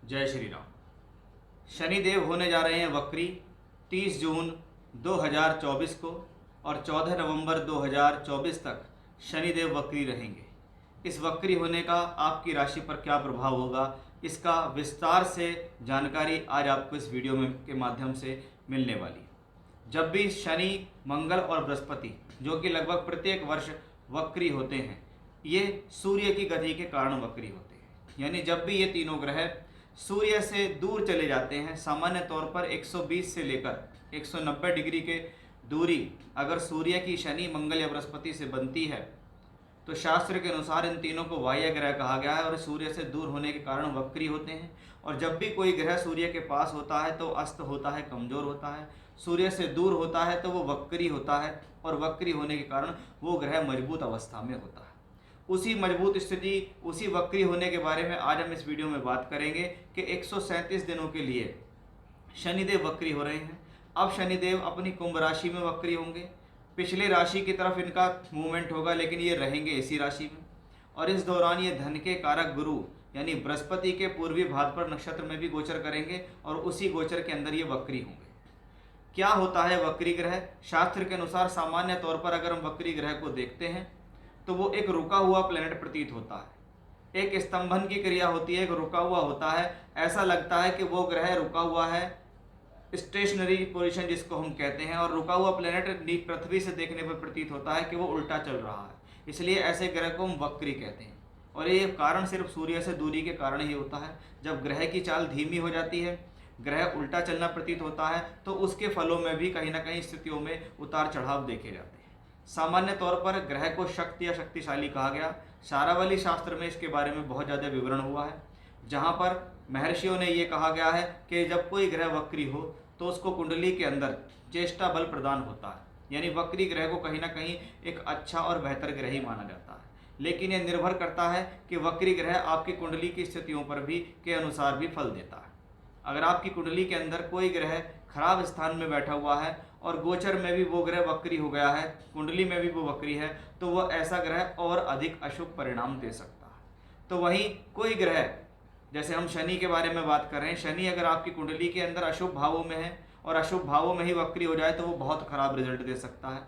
जय श्री राम। शनिदेव होने जा रहे हैं वक्री 30 जून 2024 को और 14 नवंबर 2024 तक शनिदेव वक्री रहेंगे। इस वक्री होने का आपकी राशि पर क्या प्रभाव होगा, इसका विस्तार से जानकारी आज आपको इस वीडियो में के माध्यम से मिलने वाली है। जब भी शनि, मंगल और बृहस्पति जो कि लगभग प्रत्येक वर्ष वक्री होते हैं, ये सूर्य की गति के कारण वक्री होते हैं। यानी जब भी ये तीनों ग्रह सूर्य से दूर चले जाते हैं, सामान्य तौर पर 120 से लेकर 190 डिग्री के दूरी अगर सूर्य की शनि, मंगल या बृहस्पति से बनती है तो शास्त्र के अनुसार इन तीनों को बाह्य ग्रह कहा गया है और सूर्य से दूर होने के कारण वक्री होते हैं। और जब भी कोई ग्रह सूर्य के पास होता है तो अस्त होता है, कमजोर होता है। सूर्य से दूर होता है तो वो वक्री होता है और वक्री होने के कारण वो ग्रह मजबूत अवस्था में होता है। उसी मजबूत स्थिति, उसी वक्री होने के बारे में आज हम इस वीडियो में बात करेंगे कि 137 दिनों के लिए शनिदेव वक्री हो रहे हैं। अब शनिदेव अपनी कुंभ राशि में वक्री होंगे। पिछले राशि की तरफ इनका मूवमेंट होगा, लेकिन ये रहेंगे इसी राशि में। और इस दौरान ये धन के कारक गुरु यानी बृहस्पति के पूर्वी भाद्रपद नक्षत्र में भी गोचर करेंगे और उसी गोचर के अंदर ये वक्री होंगे। क्या होता है वक्री ग्रह? शास्त्र के अनुसार सामान्य तौर पर अगर हम वक्री ग्रह को देखते हैं तो वो एक रुका हुआ प्लेनेट प्रतीत होता है। एक स्तंभन की क्रिया होती है, एक रुका हुआ होता है। ऐसा लगता है कि वो ग्रह रुका हुआ है, स्टेशनरी पोजीशन जिसको हम कहते हैं। और रुका हुआ प्लेनेट पृथ्वी से देखने पर प्रतीत होता है कि वो उल्टा चल रहा है, इसलिए ऐसे ग्रह को हम वक्री कहते हैं। और ये कारण सिर्फ सूर्य से दूरी के कारण ही होता है। जब ग्रह की चाल धीमी हो जाती है, ग्रह उल्टा चलना प्रतीत होता है, तो उसके फलों में भी कहीं ना कहीं स्थितियों में उतार चढ़ाव देखे जाते हैं। सामान्य तौर पर ग्रह को शक्ति या शक्तिशाली कहा गया। शारावली शास्त्र में इसके बारे में बहुत ज़्यादा विवरण हुआ है, जहाँ पर महर्षियों ने ये कहा गया है कि जब कोई ग्रह वक्री हो तो उसको कुंडली के अंदर चेष्टा बल प्रदान होता है। यानी वक्री ग्रह को कहीं ना कहीं एक अच्छा और बेहतर ग्रह ही माना जाता है। लेकिन यह निर्भर करता है कि वक्री ग्रह आपकी कुंडली की स्थितियों पर भी के अनुसार भी फल देता है। अगर आपकी कुंडली के अंदर कोई ग्रह खराब स्थान में बैठा हुआ है और गोचर में भी वो ग्रह वक्री हो गया है, कुंडली में भी वो वक्री है, तो वह ऐसा ग्रह और अधिक अशुभ परिणाम दे सकता है। तो वहीं कोई ग्रह, जैसे हम शनि के बारे में बात कर रहे हैं, शनि अगर आपकी कुंडली के अंदर अशुभ भावों में है और अशुभ भावों में ही वक्री हो जाए तो वो बहुत खराब रिजल्ट दे सकता है।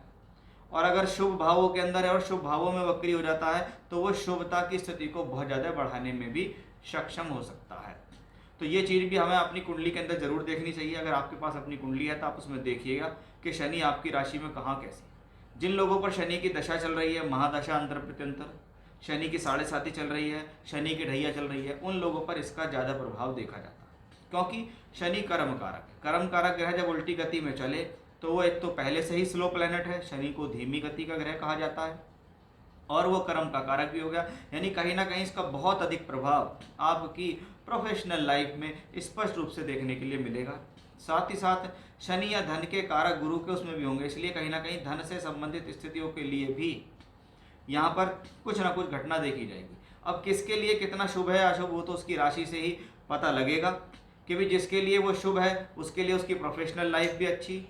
और अगर शुभ भावों के अंदर है और शुभ भावों में वक्री हो जाता है तो वो शुभता की स्थिति को बहुत ज़्यादा बढ़ाने में भी सक्षम हो सकता है। तो ये चीज़ भी हमें अपनी कुंडली के अंदर जरूर देखनी चाहिए। अगर आपके पास अपनी कुंडली है तो आप उसमें देखिएगा कि शनि आपकी राशि में कहाँ कैसी। जिन लोगों पर शनि की दशा चल रही है, महादशा, अंतर प्रत्यंतर, शनि की 7.5 चल रही है, शनि की ढैया चल रही है, उन लोगों पर इसका ज़्यादा प्रभाव देखा जाता है। क्योंकि शनि कर्म कारक है। कर्म कारक ग्रह जब उल्टी गति में चले तो वो एक तो पहले से ही स्लो प्लैनेट है, शनि को धीमी गति का ग्रह कहा जाता है, और वो कर्म का कारक भी हो गया। यानी कहीं ना कहीं इसका बहुत अधिक प्रभाव आपकी प्रोफेशनल लाइफ में स्पष्ट रूप से देखने के लिए मिलेगा। साथ ही साथ शनि या धन के कारक गुरु के उसमें भी होंगे, इसलिए कहीं ना कहीं धन से संबंधित स्थितियों के लिए भी यहाँ पर कुछ ना कुछ घटना देखी जाएगी। अब किसके लिए कितना शुभ है अशुभ, वो तो उसकी राशि से ही पता लगेगा कि भी जिसके लिए वो शुभ है उसके लिए उसकी प्रोफेशनल लाइफ भी अच्छी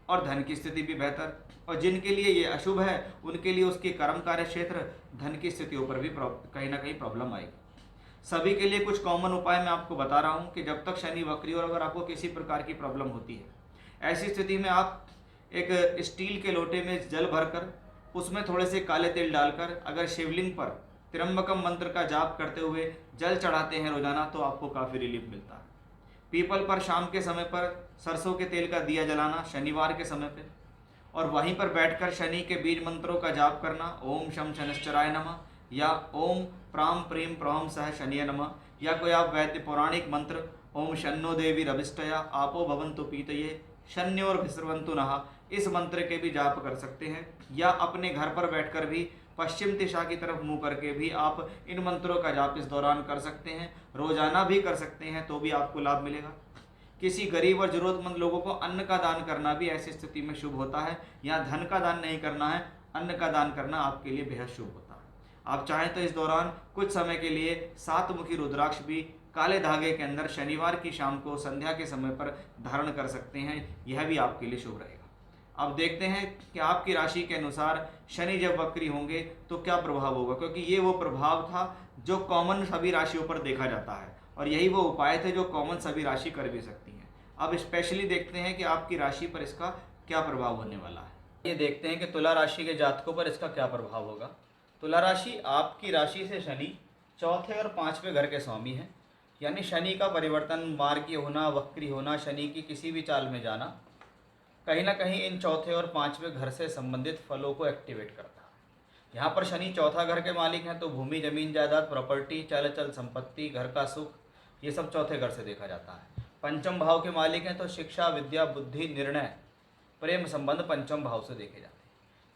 और धन की स्थिति भी बेहतर, और जिनके लिए ये अशुभ है उनके लिए उसके कर्म कार्य क्षेत्र, धन की स्थितियों पर भी कहीं ना कहीं प्रॉब्लम आएगी। सभी के लिए कुछ कॉमन उपाय मैं आपको बता रहा हूँ कि जब तक शनि वक्री और अगर आपको किसी प्रकार की प्रॉब्लम होती है, ऐसी स्थिति में आप एक स्टील के लोटे में जल भरकर उसमें थोड़े से काले तिल डालकर अगर शिवलिंग पर त्र्यंबकम मंत्र का जाप करते हुए जल चढ़ाते हैं रोजाना तो आपको काफ़ी रिलीफ मिलता है। पीपल पर शाम के समय पर सरसों के तेल का दिया जलाना शनिवार के समय पे, और वहीं पर बैठकर शनि के बीज मंत्रों का जाप करना, ओम शम शनिश्चराय नमः या ओम प्राम प्रीम प्रम सह शनिय नमः, या कोई आप वैद्य पौराणिक मंत्र ओम शन्नो देवी रविष्टया आपो भवन्तु पीतये शन्योर्भिस्रवन्तु नः, इस मंत्र के भी जाप कर सकते हैं। या अपने घर पर बैठकर भी पश्चिम दिशा की तरफ मुंह करके भी आप इन मंत्रों का जाप इस दौरान कर सकते हैं। रोजाना भी कर सकते हैं तो भी आपको लाभ मिलेगा। किसी गरीब और जरूरतमंद लोगों को अन्न का दान करना भी ऐसी स्थिति में शुभ होता है। यहाँ धन का दान नहीं करना है, अन्न का दान करना आपके लिए बेहद शुभ होता है। आप चाहें तो इस दौरान कुछ समय के लिए 7 मुखी रुद्राक्ष भी काले धागे के अंदर शनिवार की शाम को संध्या के समय पर धारण कर सकते हैं, यह भी आपके लिए शुभ रहेगा। अब देखते हैं कि आपकी राशि के अनुसार शनि जब वक्री होंगे तो क्या प्रभाव होगा, क्योंकि ये वो प्रभाव था जो कॉमन सभी राशियों पर देखा जाता है, और यही वो उपाय थे जो कॉमन सभी राशि कर भी सकती हैं। अब स्पेशली देखते हैं कि आपकी राशि पर इसका क्या प्रभाव होने वाला है। ये देखते हैं कि तुला राशि के जातकों पर इसका क्या प्रभाव होगा। तुला राशि, आपकी राशि से शनि चौथे और पांचवें घर के स्वामी हैं, यानी शनि का परिवर्तन, मार्गी होना, वक्री होना, शनि की किसी भी चाल में जाना कहीं ना कहीं इन चौथे और पांचवें घर से संबंधित फलों को एक्टिवेट करता है। यहाँ पर शनि चौथा घर के मालिक हैं, तो भूमि, जमीन जायदाद, प्रॉपर्टी, चल संपत्ति, घर का सुख, ये सब चौथे घर से देखा जाता है। पंचम भाव के मालिक हैं, तो शिक्षा, विद्या, बुद्धि, निर्णय, प्रेम संबंध पंचम भाव से देखे जाते हैं।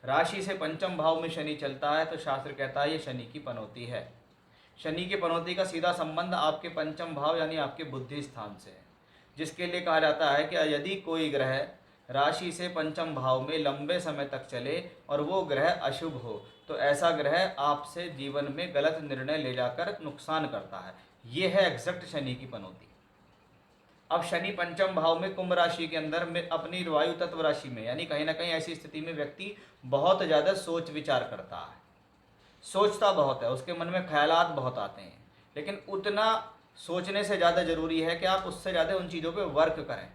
राशि से पंचम भाव में शनि चलता है तो शास्त्र कहता है ये शनि की पनौती है। शनि की पनौती का सीधा संबंध आपके पंचम भाव यानी आपके बुद्धि स्थान से है, जिसके लिए कहा जाता है कि यदि कोई ग्रह राशि से पंचम भाव में लंबे समय तक चले और वो ग्रह अशुभ हो तो ऐसा ग्रह आपसे जीवन में गलत निर्णय ले जाकर नुकसान करता है। ये है एग्जैक्ट शनि की पनौती। अब शनि पंचम भाव में कुंभ राशि के अंदर में अपनी वायु तत्व राशि में, यानी कहीं ना कहीं ऐसी स्थिति में व्यक्ति बहुत ज़्यादा सोच विचार करता है, सोचता बहुत है, उसके मन में ख्यालात बहुत आते हैं, लेकिन उतना सोचने से ज़्यादा ज़रूरी है कि आप उससे ज़्यादा उन चीज़ों पे वर्क करें।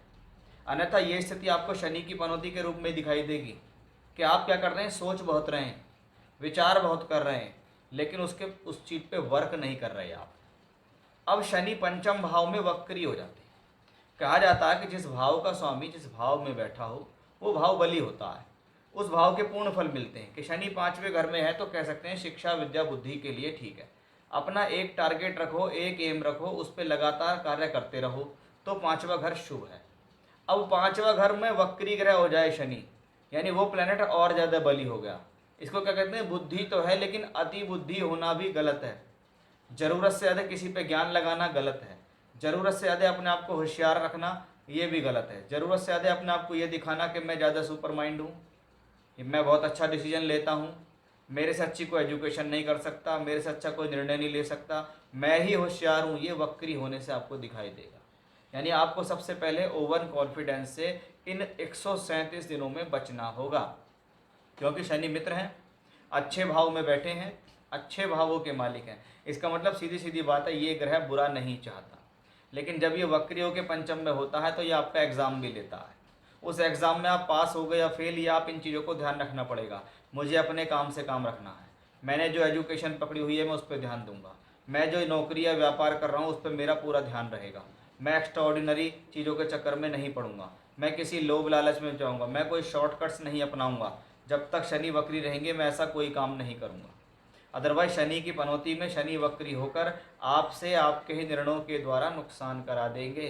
अन्यथा ये स्थिति आपको शनि की पनौती के रूप में दिखाई देगी कि आप क्या कर रहे हैं, सोच बहुत रहे हैं, विचार बहुत कर रहे हैं, लेकिन उस चीज़ पे वर्क नहीं कर रहे आप। अब शनि पंचम भाव में वक्री हो जाते हैं। कहा जाता है कि जिस भाव का स्वामी जिस भाव में बैठा हो वो भाव बली होता है, उस भाव के पूर्ण फल मिलते हैं। कि शनि पांचवें घर में है तो कह सकते हैं शिक्षा, विद्या, बुद्धि के लिए ठीक है। अपना एक टारगेट रखो, एक एम रखो, उस पर लगातार कार्य करते रहो तो पांचवा घर शुभ है। अब पांचवा घर में वक्री ग्रह हो जाए शनि, यानी वो प्लेनेट और ज़्यादा बली हो गया। इसको क्या कहते हैं, बुद्धि तो है लेकिन अति बुद्धि होना भी गलत है। ज़रूरत से ज़्यादा किसी पे ज्ञान लगाना गलत है। ज़रूरत से ज़्यादा अपने आप को होशियार रखना ये भी गलत है। ज़रूरत से ज़्यादा अपने आप को ये दिखाना कि मैं ज़्यादा सुपर माइंड हूँ, मैं बहुत अच्छा डिसीजन लेता हूँ, मेरे से अच्छी कोई एजुकेशन नहीं कर सकता, मेरे से अच्छा कोई निर्णय नहीं ले सकता, मैं ही होशियार हूँ, ये वक्री होने से आपको दिखाई देगा। यानी आपको सबसे पहले ओवर कॉन्फिडेंस से इन 137 दिनों में बचना होगा, क्योंकि शनि मित्र हैं, अच्छे भाव में बैठे हैं, अच्छे भावों के मालिक हैं। इसका मतलब सीधी सीधी बात है, ये ग्रह बुरा नहीं चाहता, लेकिन जब ये वक्रियों के पंचम में होता है तो ये आपका एग्ज़ाम भी लेता है। उस एग्ज़ाम में आप पास हो गए या फेल, या आप इन चीज़ों को ध्यान रखना पड़ेगा। मुझे अपने काम से काम रखना है, मैंने जो एजुकेशन पकड़ी हुई है मैं उस पर ध्यान दूंगा, मैं जो नौकरी या व्यापार कर रहा हूँ उस पर मेरा पूरा ध्यान रहेगा, मैं एक्स्ट्राऑर्डिनरी चीज़ों के चक्कर में नहीं पड़ूंगा, मैं किसी लोभ लालच में जाऊँगा, मैं कोई शॉर्टकट्स नहीं अपनाऊँगा। जब तक शनि वक्री रहेंगे मैं ऐसा कोई काम नहीं करूँगा। अदरवाइज शनि की पनौती में शनि वक्री होकर आपसे आपके ही निर्णयों के द्वारा नुकसान करा देंगे।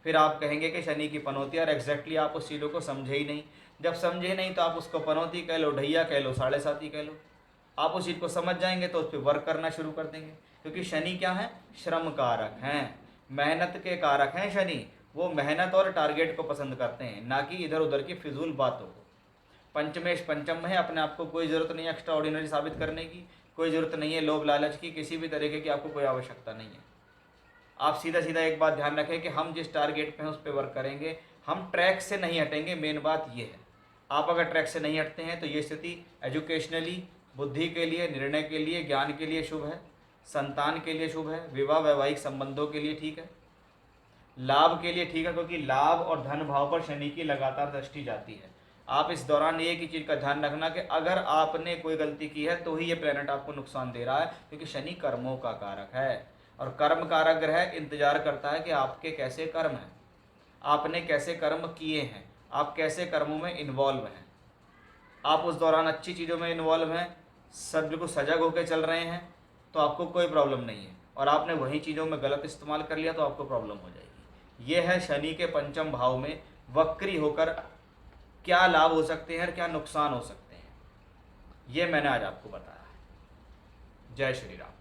फिर आप कहेंगे कि शनि की पनौती, और एग्जैक्टली आप उस चीज़ों को समझे ही नहीं। जब समझे नहीं तो आप उसको पनौती कह लो, ढैया कह लो, 7.5 कह लो। आप उस चीज़ को समझ जाएंगे तो उस पर वर्क करना शुरू कर देंगे, क्योंकि शनि क्या है, श्रम कारक हैं, मेहनत के कारक हैं शनि। वो मेहनत और टारगेट को पसंद करते हैं, ना कि इधर उधर की फिजूल बातों को। पंचमेश पंचम में है, अपने आप को कोई ज़रूरत नहीं है एक्स्ट्रा ऑर्डिनरी साबित करने की, कोई ज़रूरत नहीं है लोभ लालच की, किसी भी तरीके की आपको कोई आवश्यकता नहीं है। आप सीधा सीधा एक बात ध्यान रखें कि हम जिस टारगेट पे हैं उस पर वर्क करेंगे, हम ट्रैक से नहीं हटेंगे। मेन बात ये है, आप अगर ट्रैक से नहीं हटते हैं तो ये स्थिति एजुकेशनली, बुद्धि के लिए, निर्णय के लिए, ज्ञान के लिए शुभ है, संतान के लिए शुभ है, विवाह वैवाहिक संबंधों के लिए ठीक है, लाभ के लिए ठीक है, क्योंकि लाभ और धन भाव पर शनि की लगातार दृष्टि जाती है। आप इस दौरान एक ही चीज़ का ध्यान रखना कि अगर आपने कोई गलती की है तो ही ये प्लेनेट आपको नुकसान दे रहा है, क्योंकि शनि कर्मों का कारक है, और कर्म कारक ग्रह इंतजार करता है कि आपके कैसे कर्म हैं, आपने कैसे कर्म किए हैं, आप कैसे कर्मों में इन्वॉल्व हैं। आप उस दौरान अच्छी चीज़ों में इन्वॉल्व हैं, सब बिल्कुल सजग होकर चल रहे हैं तो आपको कोई प्रॉब्लम नहीं है, और आपने वही चीज़ों में गलत इस्तेमाल कर लिया तो आपको प्रॉब्लम हो जाएगी। ये है शनि के पंचम भाव में वक्री होकर क्या लाभ हो सकते हैं और क्या नुकसान हो सकते हैं, ये मैंने आज आपको बताया है। जय श्री राम।